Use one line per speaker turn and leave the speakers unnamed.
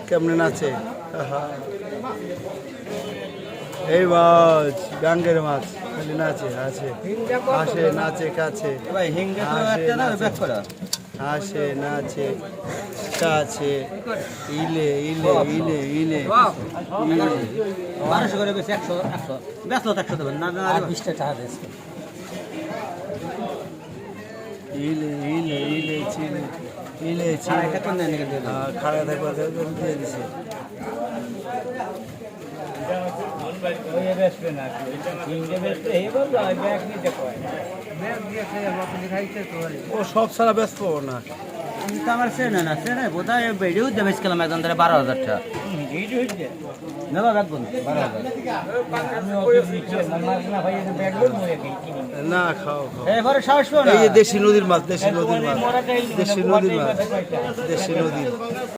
কেমনে নাচে এই মাছ গাঙ্গের মাছ খালি নাচে আসে আসে নাচে কাছে আসে নাচে কাছে ইলে ইলে ইলে ইলে
1200 করে বেশি 100 100 100 দেবেন না না 20 টাকা দিয়েছে
ইলে ইলে ইলে চিলে ইলে চিলে
এটা কোন দিকে দিয়ে দাও
খাড়া থাকবে দিয়ে দিছে
ওই বেসবে না হিংগে বেসবে এই বল ব্যাগ নিতে কয় ব্যাগ দিয়ে খেয়ে আপনি খাইতে তো
ও সব সারা ব্যস্ত পাবো না
আমি তো আমার সেনা না সেনা বোধহয় ভিডিও দেবে গেলাম একদম ধরে 12000 টাকা
এইটা হইছে
নেবা ব্যাগ বন্ধ 12000
আমি অফিস নিচে মাছ না ভাই ব্যাগ লই মরে গেছি
না খাও খাও
এবারে সাহস পাও না
এই যে দেশি নদীর মাছ দেশি নদীর মাছ দেশি নদীর মাছ দেশি নদীর